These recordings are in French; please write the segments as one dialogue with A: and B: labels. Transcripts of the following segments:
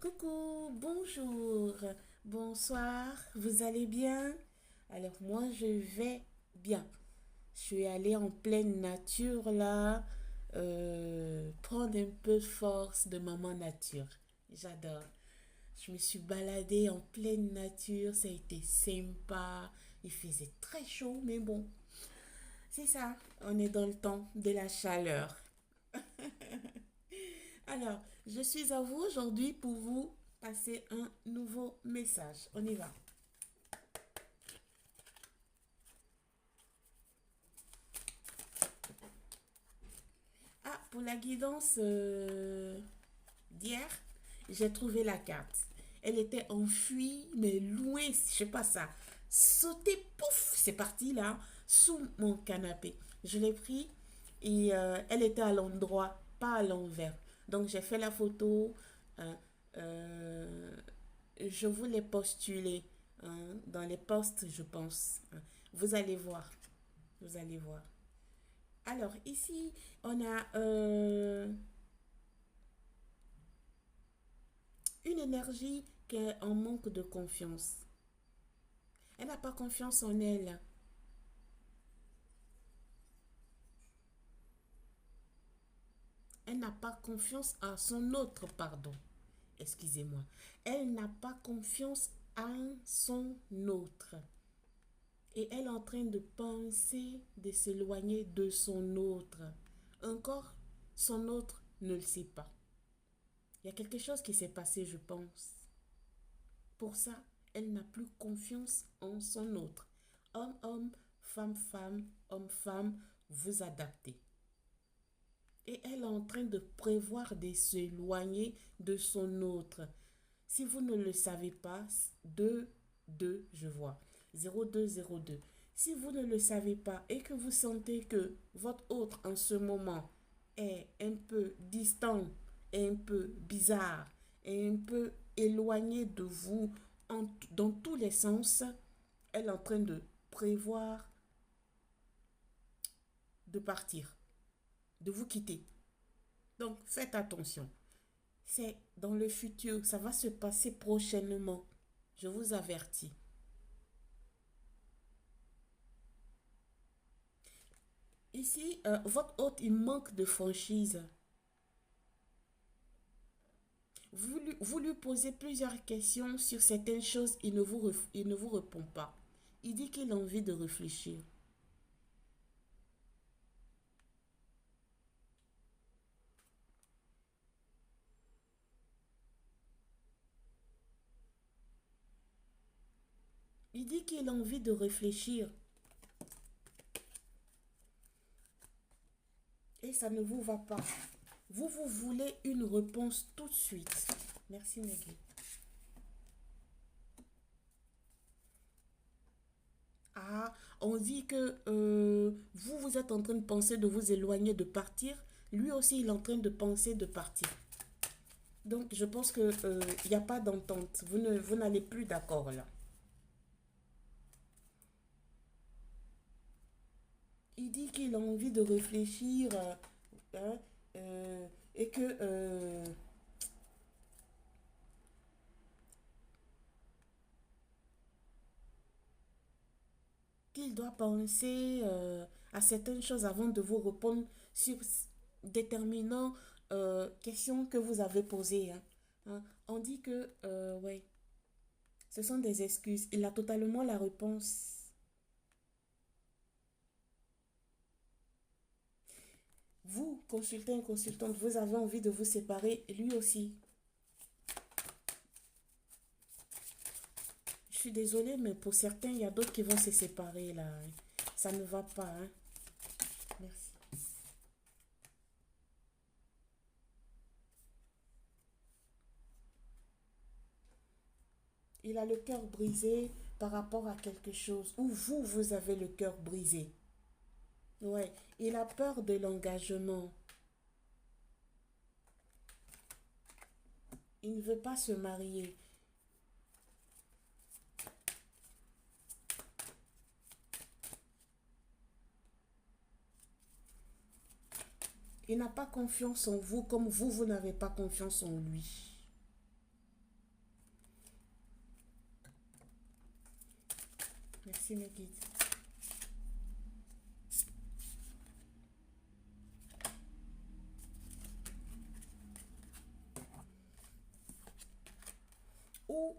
A: Coucou, bonjour, bonsoir, vous allez bien? Alors moi je vais bien. Je suis allée en pleine nature là, prendre un peu de force de maman nature. J'adore. Je me suis baladée en pleine nature, ça a été sympa. Il faisait très chaud, mais bon, c'est ça, on est dans le temps de la chaleur. Alors, je suis à vous aujourd'hui pour vous passer un nouveau message. On y va. Ah, pour la guidance d'hier, j'ai trouvé la carte. Elle était enfuie, mais loin, je sais pas ça. Sauter, pouf, c'est parti là, sous mon canapé. Je l'ai pris et elle était à l'endroit, pas à l'envers. Donc j'ai fait la photo. hein, euh, je vous l'ai postulé dans les posts, je pense. Vous allez voir. Vous allez voir. Alors ici, on a une énergie qui est en manque de confiance. Elle n'a pas confiance en elle. Elle n'a pas confiance en son autre, pardon. Excusez-moi. Elle n'a pas confiance en son autre. Et elle est en train de penser de s'éloigner de son autre. Encore, son autre ne le sait pas. Il y a quelque chose qui s'est passé, je pense. Pour ça, elle n'a plus confiance en son autre. Homme, homme, femme, femme, homme, femme, vous adaptez. Et elle est en train de prévoir de s'éloigner de son autre. Si vous ne le savez pas, 2 2 je vois. 0202. Si vous ne le savez pas et que vous sentez que votre autre en ce moment est un peu distant, est un peu bizarre, est un peu éloigné de vous dans tous les sens, elle est en train de prévoir de partir, de vous quitter. Donc faites attention. C'est dans le futur, ça va se passer prochainement. Je vous avertis. Ici, votre hôte, il manque de franchise. Vous lui posez plusieurs questions sur certaines choses, il ne vous répond pas. Il dit qu'il a envie de réfléchir. Il dit qu'il a envie de réfléchir. Et ça ne vous va pas. Vous voulez une réponse tout de suite. Merci, Meggy. Ah, on dit que vous êtes en train de penser de vous éloigner, de partir. Lui aussi, il est en train de penser de partir. Donc, je pense que il n'y a pas d'entente. Vous n'allez plus d'accord là. Il dit qu'il a envie de réfléchir hein, et que qu'il doit penser à certaines choses avant de vous répondre sur déterminant questions que vous avez posées. On dit que, ouais, ce sont des excuses. Il a totalement la réponse. Vous, consultant et consultante, vous avez envie de vous séparer, lui aussi. Je suis désolée, mais pour certains, il y a d'autres qui vont se séparer là. Ça ne va pas, hein. Merci. Il a le cœur brisé par rapport à quelque chose. Ou vous, vous avez le cœur brisé. Ouais, il a peur de l'engagement. Il ne veut pas se marier. Il n'a pas confiance en vous comme vous, vous n'avez pas confiance en lui. Merci mes guides. Ou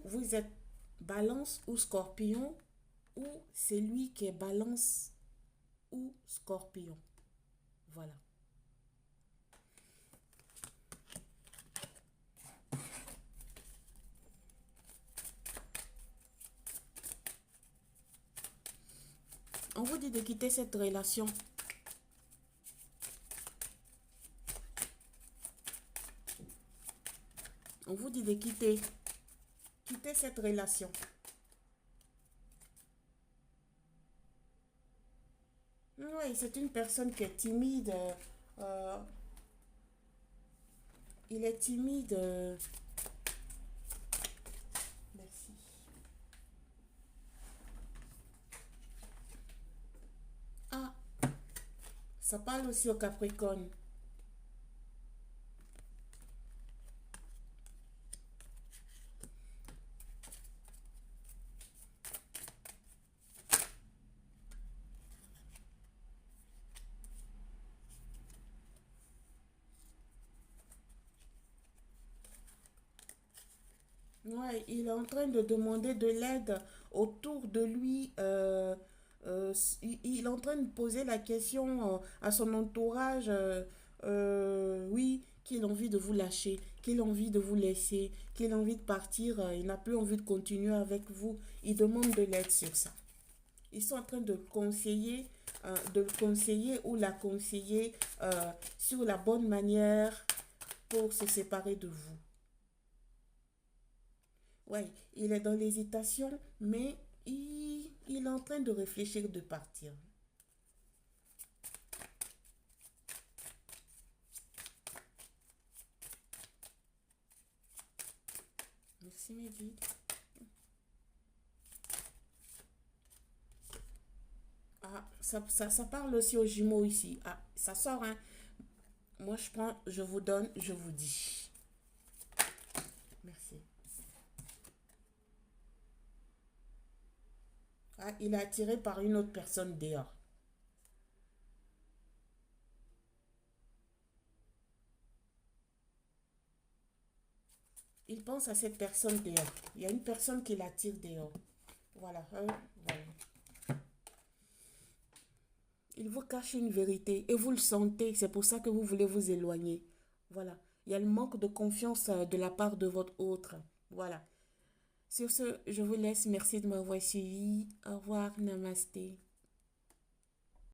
A: vous êtes balance ou scorpion, ou c'est lui qui est balance ou scorpion. Voilà. On vous dit de quitter cette relation. On vous dit de quitter cette relation. Oui, c'est une personne qui est timide. Il est timide. Merci. Ah, ça parle aussi au Capricorne. Ouais, il est en train de demander de l'aide autour de lui. Il est en train de poser la question à son entourage. Oui, qu'il a envie de vous lâcher, qu'il a envie de vous laisser, qu'il a envie de partir. Il n'a plus envie de continuer avec vous. Il demande de l'aide sur ça. Ils sont en train de le conseiller ou la conseiller sur la bonne manière pour se séparer de vous. Ouais, il est dans l'hésitation, mais il est en train de réfléchir de partir. Merci mes guides. Ah, ça parle aussi aux jumeaux ici. Ah, ça sort, hein. Moi, je prends, je vous donne, je vous dis. Merci. Ah, il est attiré par une autre personne dehors. Il pense à cette personne dehors. Il y a une personne qui l'attire dehors. Voilà, voilà. Il vous cache une vérité et vous le sentez. C'est pour ça que vous voulez vous éloigner. Voilà. Il y a le manque de confiance de la part de votre autre. Voilà. Sur ce, je vous laisse. Merci de m'avoir suivi. Au revoir. Namasté.